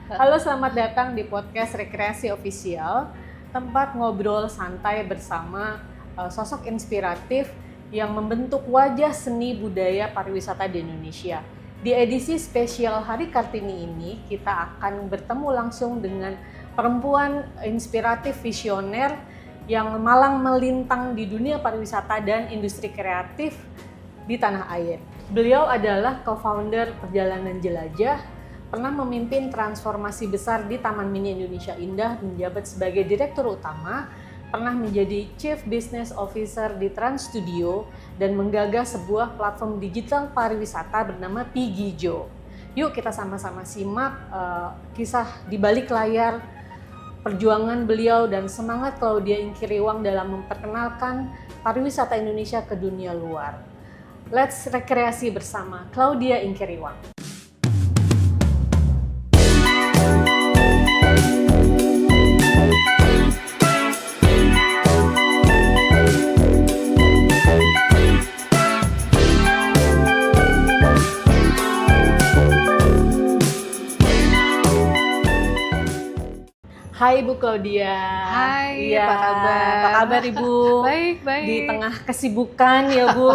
Halo, selamat datang di podcast Rekreasi Official, tempat ngobrol santai bersama sosok inspiratif yang membentuk wajah seni budaya pariwisata di Indonesia. Di edisi spesial Hari Kartini ini, kita akan bertemu langsung dengan perempuan inspiratif visioner yang malang melintang di dunia pariwisata dan industri kreatif di tanah air. Beliau adalah co-founder Perjalanan Jelajah, pernah memimpin transformasi besar di Taman Mini Indonesia Indah, menjabat sebagai direktur utama, pernah menjadi Chief Business Officer di Trans Studio, dan menggagas sebuah platform digital pariwisata bernama Pigijo. Yuk kita sama-sama simak kisah di balik layar perjuangan beliau dan semangat Claudia Ingkiriwang dalam memperkenalkan pariwisata Indonesia ke dunia luar. Let's rekreasi bersama Claudia Ingkiriwang. Hai Ibu Claudia. Hai, ya, apa kabar? Apa kabar Ibu? Baik. Di tengah kesibukan ya Bu,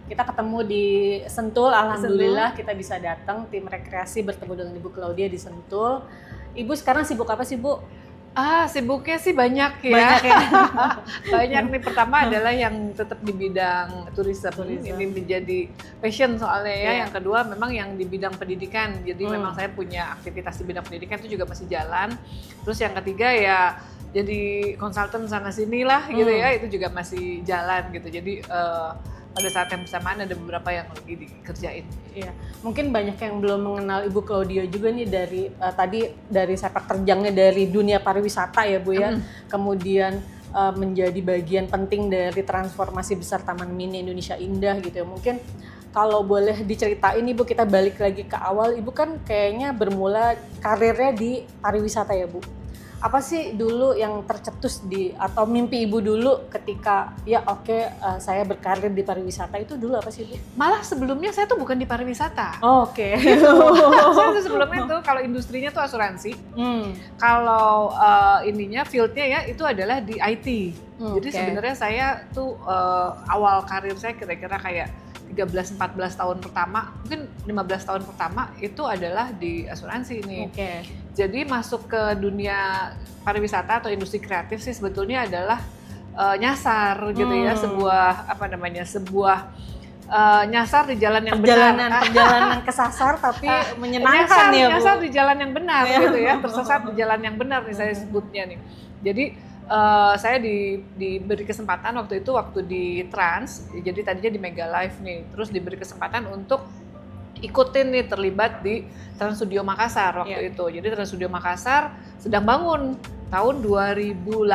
kita ketemu di Sentul. Alhamdulillah kita bisa datang tim rekreasi bertemu dengan Ibu Claudia di Sentul. Ibu sekarang sibuk apa sih Bu? Sibuknya sih banyak ya. Banyak ya. Banyak nih. Pertama adalah yang tetap di bidang tourism. Ini menjadi passion soalnya ya. Yeah. Yang kedua memang yang di bidang pendidikan. Jadi memang saya punya aktivitas di bidang pendidikan itu juga masih jalan. Terus yang ketiga ya jadi konsultan sana sini lah gitu ya. Itu juga masih jalan gitu. Jadi pada saat yang bersamaan ada beberapa yang lagi dikerjain. Iya, mungkin banyak yang belum mengenal Ibu Claudia juga nih dari tadi dari sepak terjangnya dari dunia pariwisata ya Bu ya. Kemudian menjadi bagian penting dari transformasi besar Taman Mini Indonesia Indah gitu ya. Mungkin kalau boleh diceritain Ibu, kita balik lagi ke awal. Ibu kan kayaknya bermula karirnya di pariwisata ya Bu. Apa sih dulu yang tercetus atau mimpi Ibu dulu ketika saya berkarir di pariwisata itu dulu apa sih Bu? Malah sebelumnya saya tuh bukan di pariwisata. Oke. Saya tuh sebelumnya tuh kalau industrinya tuh asuransi. Kalau fieldnya ya itu adalah di IT. Jadi sebenarnya saya tuh awal karir saya kira-kira kayak 13-14 tahun pertama, mungkin 15 tahun pertama itu adalah di asuransi ini. Jadi masuk ke dunia pariwisata atau industri kreatif sih sebetulnya adalah nyasar gitu ya, sebuah nyasar di jalan yang benar. Perjalanan kesasar tapi menyenangkan ya Bu. Nyasar di jalan yang benar gitu ya, tersesat di jalan yang benar nih saya sebutnya nih. Jadi saya diberi kesempatan waktu di Trans, jadi tadinya di Mega Live nih, terus diberi kesempatan untuk ikutin nih terlibat di Trans Studio Makassar waktu itu. Jadi Trans Studio Makassar sedang bangun tahun 2008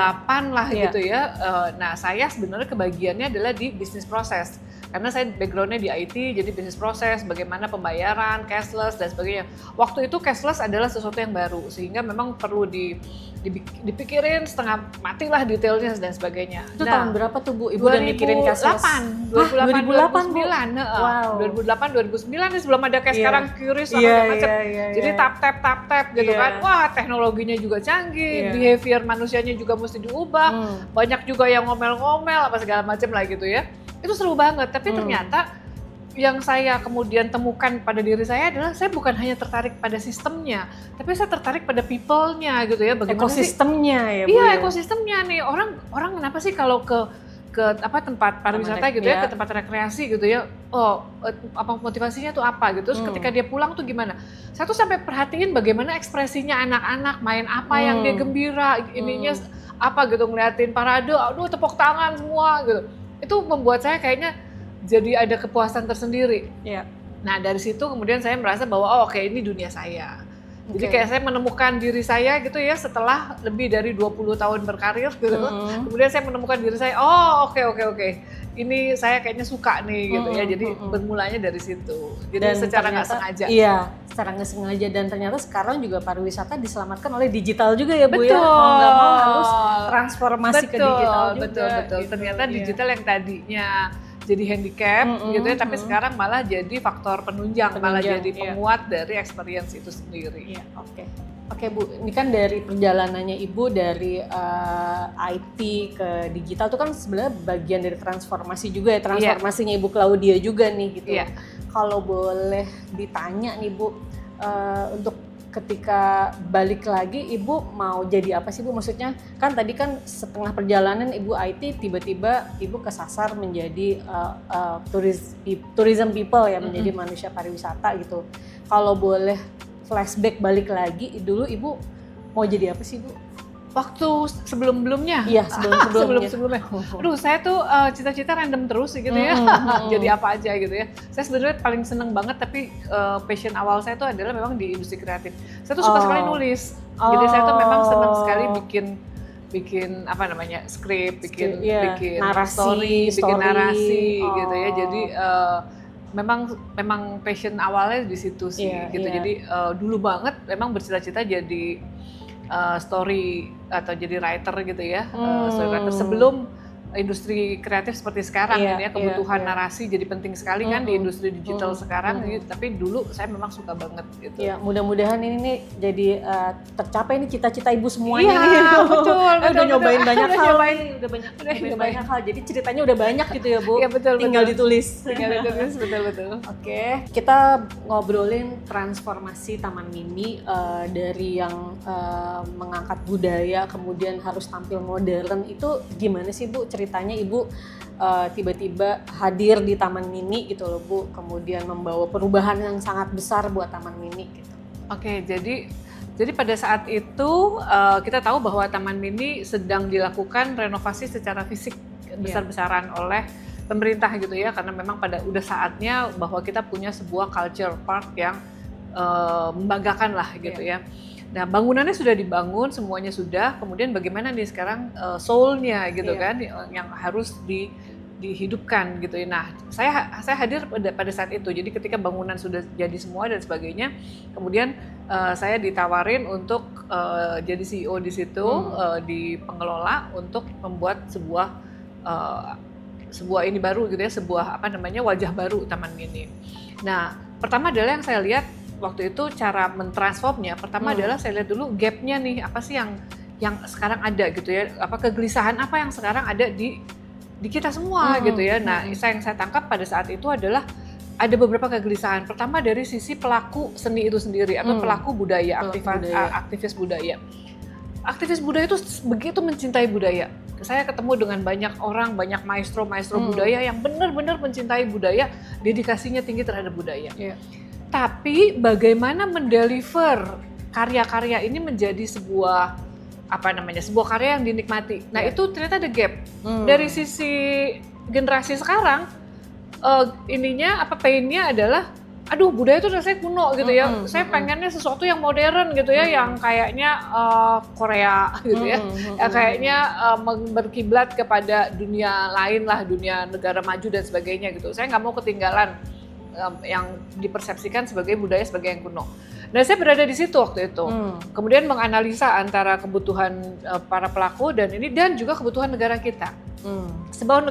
lah gitu ya. Nah saya sebenarnya kebagiannya adalah di bisnis proses. Karena saya backgroundnya di IT, jadi bisnis proses, bagaimana pembayaran, cashless dan sebagainya. Waktu itu cashless adalah sesuatu yang baru, sehingga memang perlu dipikirin setengah mati lah detailnya dan sebagainya. Itu tahun berapa tuh Bu? Ibu udah mikirin cashless? 2008, 2009. Wow. 2008, 2009 nih sebelum ada kayak sekarang QRIS segala macam. Jadi tap gitu kan. Wah teknologinya juga canggih, behavior manusianya juga mesti diubah. Banyak juga yang ngomel-ngomel apa segala macam lah gitu ya. Itu seru banget, tapi ternyata yang saya kemudian temukan pada diri saya adalah saya bukan hanya tertarik pada sistemnya, tapi saya tertarik pada people-nya gitu ya. Bagaimana ekosistemnya ya Bu? Iya, ekosistemnya nih. Orang kenapa sih kalau ke tempat pariwisata gitu ya, ke tempat rekreasi gitu ya, apa motivasinya tuh apa gitu, terus ketika dia pulang tuh gimana. Saya tuh sampai perhatiin bagaimana ekspresinya anak-anak, main apa yang dia gembira, ininya apa gitu, ngeliatin parade, aduh tepuk tangan semua gitu. Itu membuat saya kayaknya jadi ada kepuasan tersendiri. Nah dari situ kemudian saya merasa bahwa oke, ini dunia saya. Jadi kayak saya menemukan diri saya gitu ya setelah lebih dari 20 tahun berkarir gitu. Kemudian saya menemukan diri saya, oke. Ini saya kayaknya suka nih gitu ya. Jadi bermulanya dari situ. Jadi dan secara nggak sengaja. Iya, secara nggak sengaja, dan ternyata sekarang juga pariwisata diselamatkan oleh digital juga ya Bu. Betul. Ya. Mau nggak mau harus transformasi ke digital juga. Betul. Gitu, ternyata digital yang tadinya jadi handicap gitu ya, tapi sekarang malah jadi faktor penunjang malah jadi penguat dari experience itu sendiri. Iya, Oke Bu, ini kan dari perjalanannya Ibu dari IT ke digital itu kan sebenarnya bagian dari transformasi juga ya, transformasinya Ibu Claudia juga nih gitu. Kalau boleh ditanya nih Bu, untuk ketika balik lagi Ibu mau jadi apa sih Bu? Maksudnya kan tadi kan setengah perjalanan Ibu IT, tiba-tiba Ibu kesasar menjadi tourism people ya, menjadi manusia pariwisata gitu. Kalau boleh flashback balik lagi, dulu Ibu mau jadi apa sih Bu? Waktu sebelum-sebelumnya? Iya, sebelum-sebelumnya. Aduh, saya tuh cita-cita random terus gitu ya. Jadi apa aja gitu ya. Saya sebenarnya paling seneng banget, tapi passion awal saya tuh adalah memang di industri kreatif. Saya tuh suka sekali nulis. Jadi saya tuh memang seneng sekali bikin apa namanya, skrip, bikin narasi, bikin narasi gitu ya. Jadi memang passion awalnya di situ sih gitu. Jadi dulu banget memang bercita-cita jadi story atau jadi writer gitu ya, story writer sebelum industri kreatif seperti sekarang ya, kebutuhan narasi jadi penting sekali kan di industri digital sekarang gitu. Tapi dulu saya memang suka banget gitu. Ya, mudah-mudahan ini nih jadi tercapai nih cita-cita Ibu semuanya nih. Betul. Udah nyobain banyak hal, udah banyak hal. Jadi ceritanya udah banyak gitu ya Bu. Iya betul. Tinggal ditulis. Betul. Oke, kita ngobrolin transformasi Taman Mini dari yang mengangkat budaya kemudian harus tampil modern, itu gimana sih Bu ceritanya Ibu tiba-tiba hadir di Taman Mini gitu loh Bu, kemudian membawa perubahan yang sangat besar buat Taman Mini gitu. Oke, jadi pada saat itu kita tahu bahwa Taman Mini sedang dilakukan renovasi secara fisik besar-besaran oleh pemerintah gitu ya, karena memang udah saatnya bahwa kita punya sebuah culture park yang membanggakan lah gitu ya. Nah, bangunannya sudah dibangun, semuanya sudah. Kemudian bagaimana nih sekarang soul-nya gitu kan, yang harus dihidupkan gitu ya. Nah, saya hadir pada saat itu. Jadi ketika bangunan sudah jadi semua dan sebagainya, kemudian saya ditawarin untuk jadi CEO di situ, di pengelola, untuk membuat sebuah ini baru gitu ya, sebuah wajah baru Taman Mini. Nah, pertama adalah yang saya lihat waktu itu cara mentransformnya, pertama adalah saya lihat dulu gapnya nih, apa sih yang sekarang ada gitu ya, kegelisahan apa yang sekarang ada di kita semua gitu ya. Nah, yang saya tangkap pada saat itu adalah ada beberapa kegelisahan. Pertama dari sisi pelaku seni itu sendiri atau pelaku budaya, aktivis budaya. Aktivis budaya itu begitu mencintai budaya. Saya ketemu dengan banyak orang, banyak maestro budaya yang benar-benar mencintai budaya, dedikasinya tinggi terhadap budaya. Tapi bagaimana mendeliver karya-karya ini menjadi sebuah karya yang dinikmati. Nah, itu ternyata ada gap. Dari sisi generasi sekarang, painnya adalah budaya itu rasanya kuno gitu ya. Saya pengennya sesuatu yang modern gitu ya, yang kayaknya Korea gitu ya. Kayaknya berkiblat kepada dunia lain lah, dunia negara maju dan sebagainya gitu. Saya nggak mau ketinggalan yang dipersepsikan sebagai budaya sebagai yang kuno. Nah, saya berada di situ waktu itu. Kemudian menganalisa antara kebutuhan para pelaku dan juga kebutuhan negara kita. Sebuah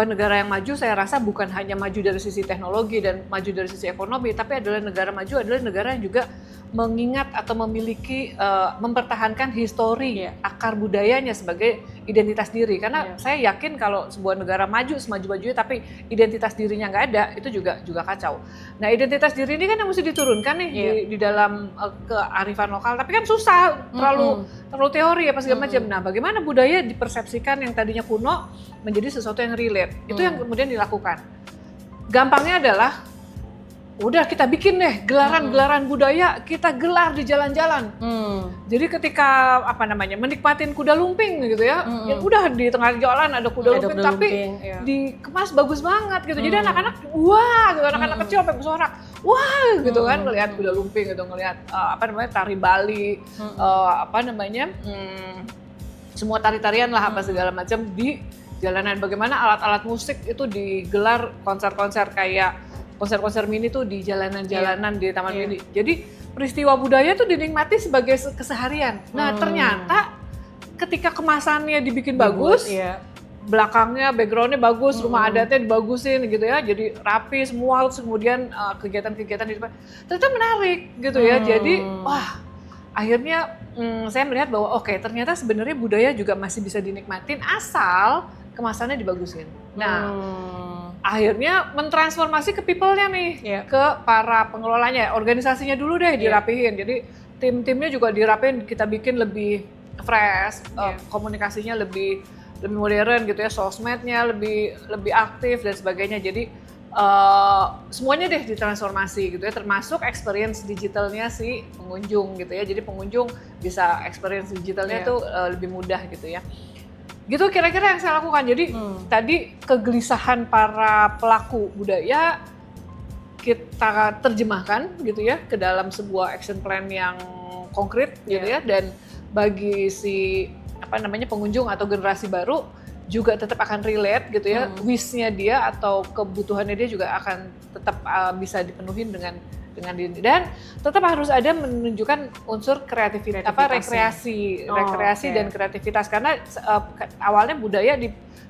negara yang maju, saya rasa bukan hanya maju dari sisi teknologi dan maju dari sisi ekonomi, tapi adalah negara yang juga mengingat atau memiliki mempertahankan histori akar budayanya sebagai identitas diri. Karena saya yakin kalau sebuah negara maju semaju-majunya tapi identitas dirinya nggak ada, itu juga kacau. Nah, identitas diri ini kan yang mesti diturunkan nih di dalam kearifan lokal, tapi kan susah, terlalu teori apa segala macam. Nah, bagaimana budaya dipersepsikan yang tadinya kuno menjadi sesuatu yang relate, itu yang kemudian dilakukan. Gampangnya adalah udah kita bikin deh gelaran budaya, kita gelar di jalan-jalan. Jadi ketika menikmatin kuda lumping gitu ya, udah di tengah jalan ada kuda lumping tapi dikemas bagus banget gitu. Jadi anak-anak wah gitu, anak-anak kecil sampai bersorak wah gitu kan, ngelihat kuda lumping gitu, ngelihat tari Bali, semua tari-tarian lah apa segala macam di jalanan. Bagaimana alat-alat musik itu digelar, konser-konser mini tuh di jalanan-jalanan di Taman Mini. Jadi peristiwa budaya tuh dinikmati sebagai keseharian. Nah, ternyata ketika kemasannya dibikin bagus, belakangnya backgroundnya bagus, rumah adatnya dibagusin gitu ya, jadi rapi semua, terus kemudian kegiatan-kegiatan di depan ternyata menarik gitu ya. Jadi wah, akhirnya saya melihat bahwa oke, ternyata sebenarnya budaya juga masih bisa dinikmatin asal kemasannya dibagusin. Nah, akhirnya mentransformasi ke people-nya nih, ke para pengelolanya, organisasinya dulu deh dirapihin. Jadi tim-timnya juga dirapihin, kita bikin lebih fresh, komunikasinya lebih modern gitu ya, sosmednya lebih aktif dan sebagainya. Jadi semuanya deh ditransformasi gitu ya, termasuk experience digitalnya si pengunjung gitu ya. Jadi pengunjung bisa experience digitalnya tuh lebih mudah gitu ya. Gitu kira-kira yang saya lakukan. Jadi tadi kegelisahan para pelaku budaya kita terjemahkan gitu ya ke dalam sebuah action plan yang konkret gitu ya, dan bagi si pengunjung atau generasi baru juga tetap akan relate gitu ya, wish-nya dia atau kebutuhannya dia juga akan tetap bisa dipenuhi dengan diri, dan tetap harus ada menunjukkan unsur kreativitas, rekreasi dan kreativitas, karena awalnya budaya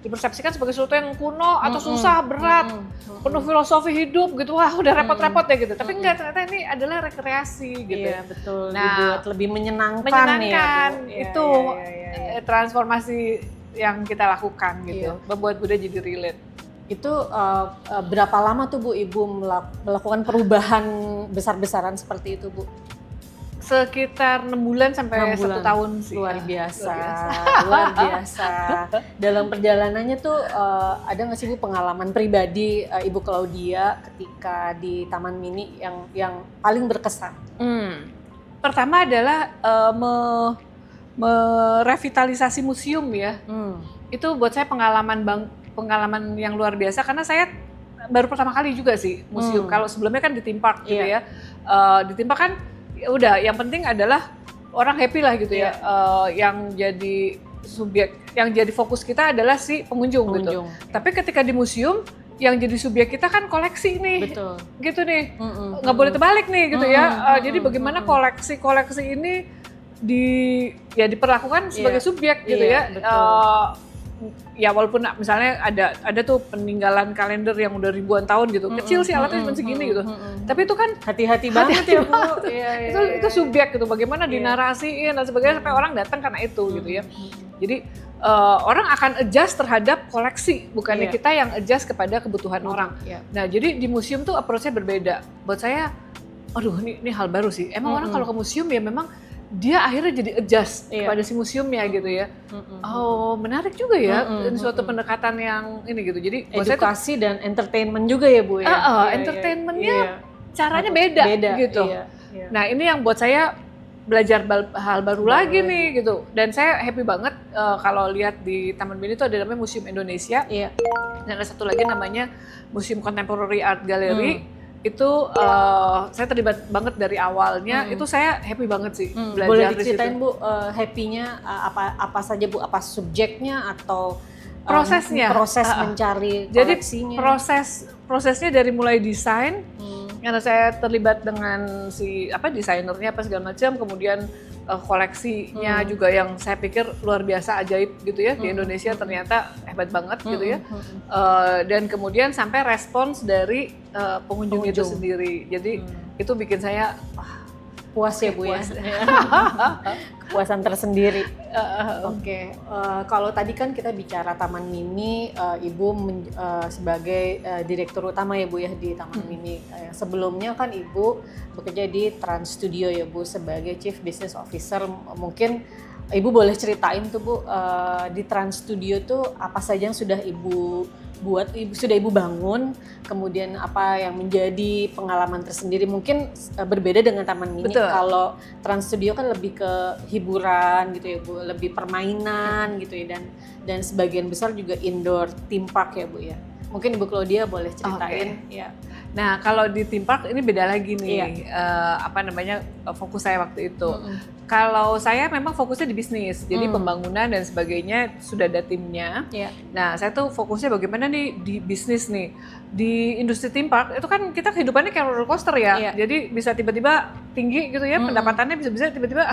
dipersepsikan sebagai sesuatu yang kuno atau susah, berat, penuh filosofi hidup gitu, wah udah repot-repot ya gitu. Tapi enggak, ternyata ini adalah rekreasi gitu. Iya betul, nah, dibuat lebih menyenangkan ya, itu transformasi yang kita lakukan gitu, membuat budaya jadi relate. Itu berapa lama tuh Bu Ibu melakukan perubahan besar-besaran seperti itu Bu? Sekitar 6 bulan sampai 1 tahun sih. Luar biasa. Luar biasa. Dalam perjalanannya tuh ada nggak sih Bu pengalaman pribadi Ibu Claudia ketika di Taman Mini yang paling berkesan? Pertama adalah merevitalisasi museum ya. Itu buat saya pengalaman yang luar biasa, karena saya baru pertama kali juga sih museum. Kalau sebelumnya kan di theme park gitu ya. Di theme park kan ya udah, yang penting adalah orang happy lah gitu ya. Yang jadi subjek, yang jadi fokus kita adalah si pengunjung. Gitu. Tapi ketika di museum, yang jadi subjek kita kan koleksi nih. Betul. Gitu nih. Nggak boleh terbalik nih gitu ya. Jadi bagaimana koleksi ini diperlakukan sebagai subjek gitu ya. Ya walaupun misalnya ada tuh peninggalan kalender yang udah ribuan tahun gitu, kecil sih alatnya cuma segini gitu, tapi itu kan hati-hati banget ya Bu. Itu subjek gitu, bagaimana dinarasiin dan sebagainya sampai orang datang karena itu gitu ya. Jadi orang akan adjust terhadap koleksi, bukannya kita yang adjust kepada kebutuhan orang. Nah jadi di museum tuh approach-nya berbeda. Buat saya, aduh ini hal baru sih. Emang orang kalau ke museum ya memang dia akhirnya jadi adjust pada si museumnya gitu ya. Oh menarik juga ya, suatu pendekatan yang ini gitu. Jadi edukasi dan entertainment juga ya Bu ya. Entertainmentnya caranya beda gitu. Nah ini yang buat saya belajar hal baru lagi nih gitu. Dan saya happy banget kalau lihat di Taman Mini itu ada namanya Museum Indonesia. Dan ada satu lagi namanya Museum Contemporary Art Gallery. Itu saya terlibat banget dari awalnya. Itu saya happy banget sih belajar. Boleh diceritain Bu happy-nya apa saja Bu, apa subjeknya atau prosesnya, proses mencari koleksinya. Jadi prosesnya dari mulai desain, karena saya terlibat dengan si desainernya segala macam, kemudian koleksinya juga yang saya pikir luar biasa ajaib gitu ya, di Indonesia ternyata hebat banget gitu ya. Dan kemudian sampai respons dari pengunjung itu sendiri. Jadi itu bikin saya puas ya Bu ya. Kepuasan tersendiri. Oke. Kalau tadi kan kita bicara Taman Mini, Ibu sebagai direktur utama ya Bu ya di Taman Mini. Sebelumnya kan Ibu bekerja di Trans Studio ya Bu sebagai Chief Business Officer. Mungkin Ibu boleh ceritain tuh Bu, di Trans Studio tuh apa saja yang sudah Ibu buat, sudah Ibu bangun, kemudian apa yang menjadi pengalaman tersendiri. Mungkin berbeda dengan Taman Mini. Kalau Trans Studio kan lebih ke hiburan gitu ya Bu, lebih permainan gitu ya, dan sebagian besar juga indoor theme park ya Bu ya. Mungkin Ibu Claudia boleh ceritain. Nah, kalau di theme park ini beda lagi nih, fokus saya waktu itu. Kalau saya memang fokusnya di bisnis, jadi pembangunan dan sebagainya sudah ada timnya. Nah, saya tuh fokusnya bagaimana nih di bisnis nih. Di industri theme park itu kan kita kehidupannya kayak roller coaster ya, jadi bisa tiba-tiba tinggi gitu ya, pendapatannya bisa tiba-tiba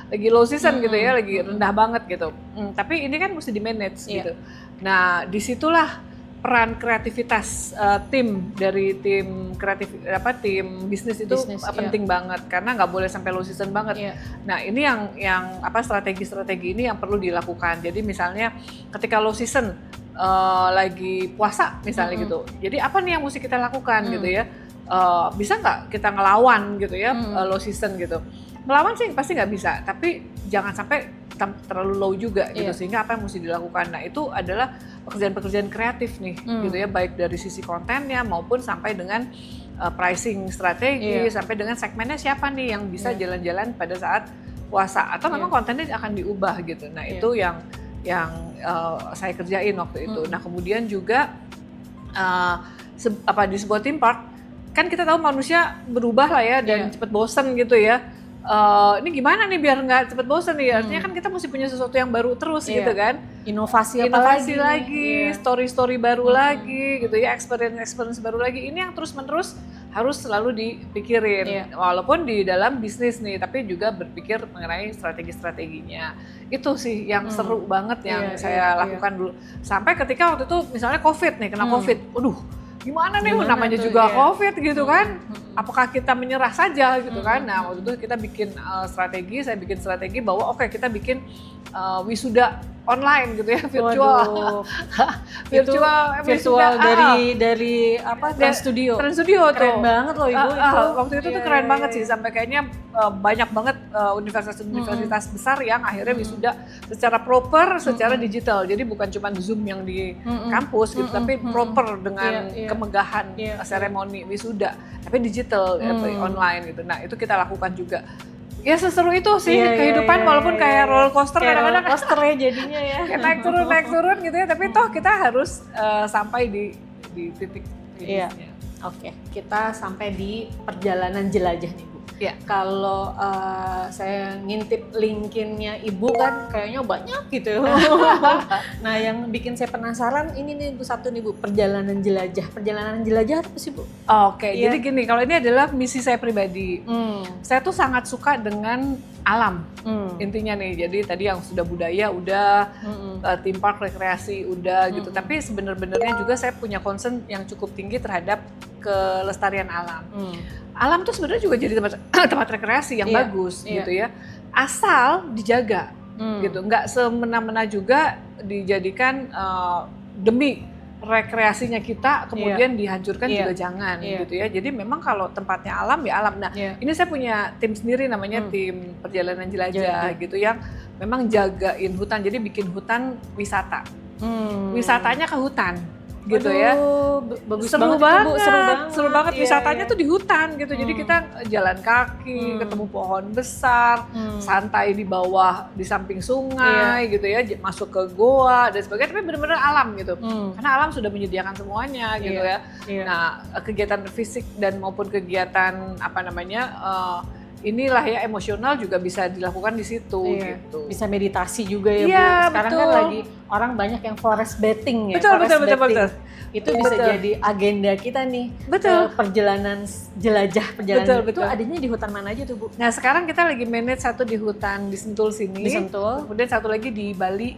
lagi low season gitu ya, lagi rendah banget gitu. Tapi ini kan mesti di manage gitu. Nah, disitulah peran kreativitas tim dari tim tim bisnis itu penting banget karena nggak boleh sampai low season banget. Nah, ini yang strategi-strategi ini yang perlu dilakukan. Jadi misalnya ketika low season lagi puasa misalnya gitu. Jadi apa nih yang mesti kita lakukan gitu ya? Bisa nggak kita ngelawan gitu ya low season gitu? Melawan sih pasti nggak bisa, tapi jangan sampai terlalu low juga gitu sehingga apa yang mesti dilakukan. Nah, itu adalah pekerjaan-pekerjaan kreatif nih gitu ya, baik dari sisi kontennya maupun sampai dengan pricing strategi, sampai dengan segmennya siapa nih yang bisa jalan-jalan pada saat puasa atau memang kontennya akan diubah gitu. Nah, itu yang saya kerjain waktu itu. Nah, kemudian juga di sebuah theme park kan kita tahu manusia berubah lah ya dan cepet bosen gitu ya. Ini gimana nih biar nggak cepet bosen nih, artinya kan kita mesti punya sesuatu yang baru terus gitu kan, inovasi lagi, story baru lagi gitu ya, experience baru lagi, ini yang terus menerus harus selalu dipikirin, walaupun di dalam bisnis nih, tapi juga berpikir mengenai strategi-strateginya. Itu sih yang seru banget yang saya lakukan dulu, sampai ketika waktu itu misalnya COVID nih, kena COVID, aduh gimana nih namanya juga COVID gitu kan, apakah kita menyerah saja gitu kan. Nah, waktu itu kita bikin saya bikin strategi bahwa oke, kita bikin wisuda online gitu ya, virtual. virtual dari Trans Studio tuh. Keren banget loh Ibu itu. Waktu itu tuh keren banget sih, sampai kayaknya banyak banget universitas besar yang akhirnya wisuda secara proper, secara digital. Jadi bukan cuma Zoom yang di kampus gitu, tapi proper dengan kemegahan seremoni wisuda, tapi digital online gitu. Nah, itu kita lakukan juga. Ya seseru itu sih kehidupan, walaupun kayak roller coaster kadang-kadang. Roller coaster ya jadinya ya. naik turun gitu ya, tapi toh kita harus sampai di titik finishnya. Oke, kita sampai di perjalanan jelajah nih Bu. Kalau saya ngintip LinkedIn-nya Ibu kan kayaknya banyak gitu. Nah, yang bikin saya penasaran ini nih Bu, satu nih Bu, perjalanan jelajah. Perjalanan jelajah apa sih Bu? Oke, jadi gini, kalau ini adalah misi saya pribadi. Saya tuh sangat suka dengan alam, intinya nih. Jadi tadi yang sudah budaya udah, theme park, rekreasi udah gitu. Tapi sebenarnya juga saya punya concern yang cukup tinggi terhadap kelestarian alam. Alam tuh sebenarnya juga jadi tempat rekreasi yang bagus gitu ya, asal dijaga gitu, nggak semena-mena juga dijadikan demi rekreasinya kita kemudian dihancurkan juga jangan gitu ya. Jadi memang kalau tempatnya alam ya alam. Nah, ini saya punya tim sendiri namanya tim perjalanan jelajah gitu, yang memang jagain hutan, jadi bikin hutan wisata. Wisatanya ke hutan gitu. Aduh, ya bagus seru banget, seru banget wisatanya tuh di hutan gitu. Jadi kita jalan kaki, ketemu pohon besar, santai di bawah di samping sungai gitu ya, masuk ke goa dan sebagainya, tapi benar-benar alam gitu. Karena alam sudah menyediakan semuanya gitu ya. Nah, kegiatan fisik dan maupun kegiatan inilah ya emosional juga bisa dilakukan di situ gitu. Bisa meditasi juga ya Bu. Sekarang betul. Kan lagi orang banyak yang forest bathing ya. Betul. Itu bisa jadi agenda kita nih. Perjalanan jelajah itu adanya di hutan mana aja tuh Bu? Nah, sekarang kita lagi manage satu di hutan di Sentul sini. Di Sentul. Kemudian satu lagi di Bali,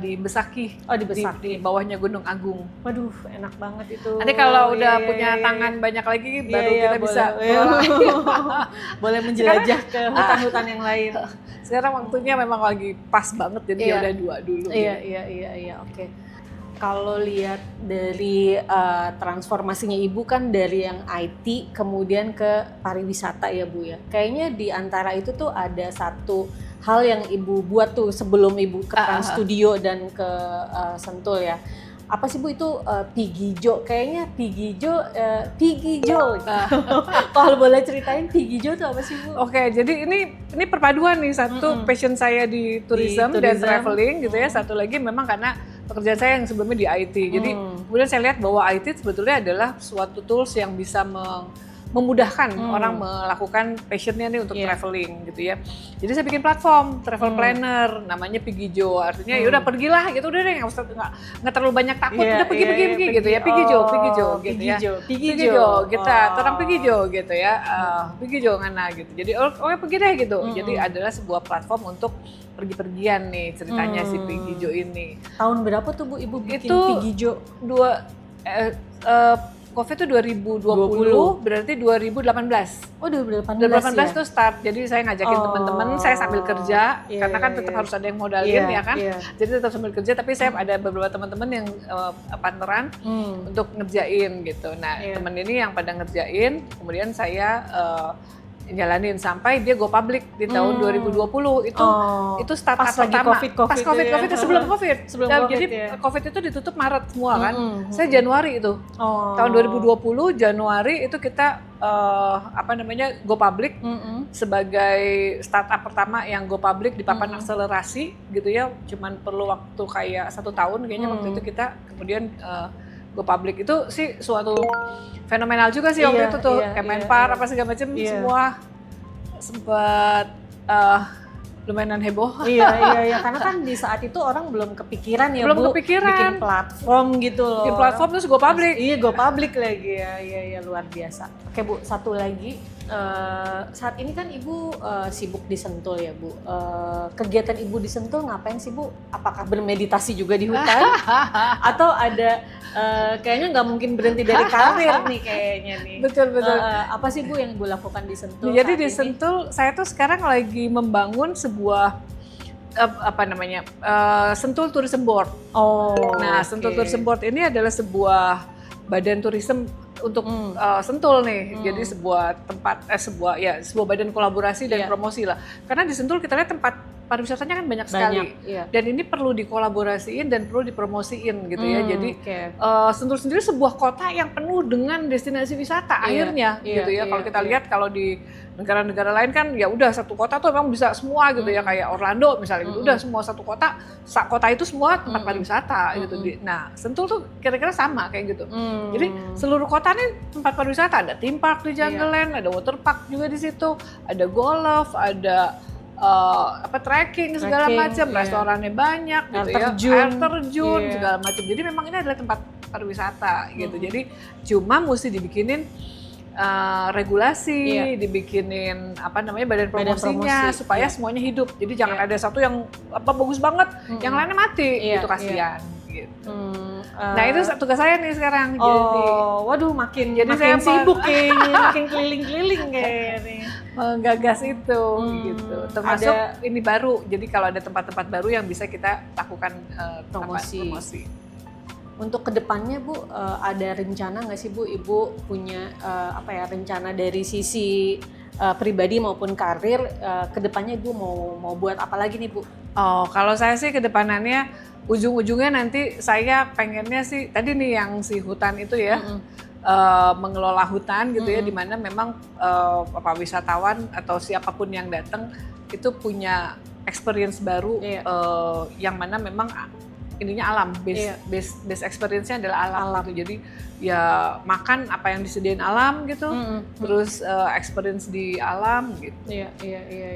di Besaki. Oh, di Besaki. Di bawahnya Gunung Agung. Waduh, enak banget itu. Nanti kalau udah punya tangan banyak lagi baru kita bisa boleh menjelajah ke hutan-hutan yang lain. Sekarang waktunya memang lagi pas banget, jadi udah 2 dulu. Iya, oke. Kalau lihat dari transformasinya Ibu kan dari yang IT kemudian ke pariwisata ya Bu ya. Kayaknya di antara itu tuh ada satu hal yang Ibu buat tuh sebelum Ibu ke Trans Studio dan ke Sentul ya. Apa sih Bu itu Pigijo? Kayaknya Pigijo. Kalau boleh ceritain Pigijo itu apa sih Bu? Oke, jadi ini perpaduan nih, satu passion saya di tourism dan traveling gitu ya. Satu lagi memang karena pekerjaan saya yang sebelumnya di IT. Jadi kemudian saya lihat bahwa IT sebetulnya adalah suatu tools yang bisa memudahkan orang melakukan passionnya nih untuk traveling gitu ya. Jadi saya bikin platform travel planner namanya Pigijo. Artinya ya udah pergilah gitu, udah deh nggak terlalu banyak takut, udah pergi gitu ya. Pigijo gitu ya. Pigijo kita orang Pigijo gitu ya. Pigijo ngana gitu. Jadi pergi deh gitu. Jadi adalah sebuah platform untuk pergi-pergian nih ceritanya si Pigijo ini. Tahun berapa tuh Bu Ibu bikin itu Pigijo? COVID itu 2020, berarti 2018. Oh 2018 2018 ya? tuh start, jadi saya ngajakin teman-teman, saya sambil kerja, karena kan tetap harus ada yang modalin ya kan. Jadi tetap sambil kerja, tapi saya ada beberapa teman-teman yang partneran untuk ngerjain gitu. Nah teman ini yang pada ngerjain, kemudian saya jalanin sampai dia go public di tahun 2020 itu startup pas lagi pertama pas COVID sebelum COVID. Jadi COVID itu ditutup Maret semua kan. Saya Januari itu. Tahun 2020 Januari itu kita go public sebagai startup pertama yang go public di papan akselerasi gitu ya. Cuman perlu waktu kayak 1 tahun kayaknya waktu itu kita kemudian go public. Itu sih suatu fenomenal juga sih waktu itu tuh. Kemenpar apa segala macam semua sempat lumayan heboh. Iya, karena kan di saat itu orang belum kepikiran ya Bu, bikin platform gitu loh. Bikin platform terus go public. Iya, go public lagi ya. Iya, luar biasa. Oke Bu, satu lagi. Saat ini kan Ibu sibuk di Sentul ya Bu. Kegiatan Ibu di Sentul ngapain sih Bu? Apakah bermeditasi juga di hutan? Atau ada kayaknya nggak mungkin berhenti dari karir nih kayaknya nih. Betul. Apa sih Bu yang Ibu lakukan di Sentul? Jadi di Sentul saya tuh sekarang lagi membangun sebuah Sentul Tourism Board. Nah Sentul Tourism Board ini adalah sebuah badan turisme untuk Sentul nih. Jadi sebuah tempat sebuah badan kolaborasi dan promosi lah. Karena di Sentul kita lihat tempat pariwisatanya kan banyak sekali. Dan ini perlu dikolaborasiin dan perlu dipromosiin gitu ya. Jadi Sentul sendiri sebuah kota yang penuh dengan destinasi wisata akhirnya gitu ya. Kalau kita lihat kalau di negara-negara lain kan ya udah satu kota tuh memang bisa semua gitu ya, kayak Orlando misalnya gitu. Udah semua satu kota itu semua tempat pariwisata gitu. Nah, Sentul tuh kira-kira sama kayak gitu. Jadi seluruh kota nih tempat pariwisata, ada theme park di Jungleland, ada water park juga di situ, ada golf, ada trekking segala macam, restorannya banyak gitu air terjun segala macam. Jadi memang ini adalah tempat pariwisata gitu. Jadi cuma mesti dibikinin regulasi, dibikinin badan promosinya supaya semuanya hidup. Jadi jangan ada satu yang bagus banget, yang lainnya mati, itu kasihan. Gitu. Nah itu tugas saya nih sekarang. Waduh makin saya sibuk kayaknya, makin keliling-keliling kayaknya. Menggagas itu gitu. Termasuk ini baru. Jadi kalau ada tempat-tempat baru yang bisa kita lakukan promosi. Untuk kedepannya Bu, ada rencana nggak sih Bu, Ibu punya rencana dari sisi pribadi maupun karir, kedepannya Ibu mau buat apa lagi nih Bu? Kalau saya sih kedepanannya ujung-ujungnya nanti saya pengennya sih tadi nih yang si hutan itu ya, mengelola hutan gitu ya, di mana memang wisatawan atau siapapun yang datang itu punya experience baru yang mana memang ininya alam, base experience-nya adalah alam gitu. Jadi ya makan apa yang disediain alam gitu, terus experience di alam gitu.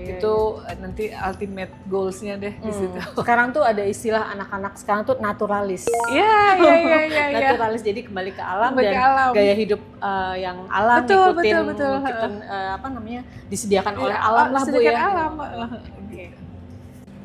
Itu nanti ultimate goals-nya deh di situ. Sekarang tuh ada istilah anak-anak sekarang tuh naturalis. Iya. Naturalis, jadi kembali ke alam dan gaya hidup yang alam, ikutin disediakan oleh alam lah Bu ya.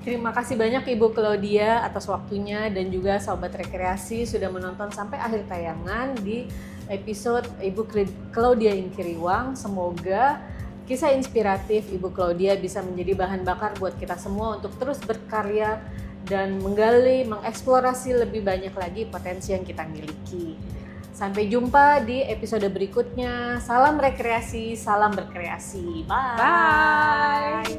Terima kasih banyak Ibu Claudia atas waktunya dan juga Sobat Rekreasi sudah menonton sampai akhir tayangan di episode Ibu Claudia Ingkiriwang. Semoga kisah inspiratif Ibu Claudia bisa menjadi bahan bakar buat kita semua untuk terus berkarya dan menggali, mengeksplorasi lebih banyak lagi potensi yang kita miliki. Sampai jumpa di episode berikutnya. Salam rekreasi, salam berkreasi. Bye.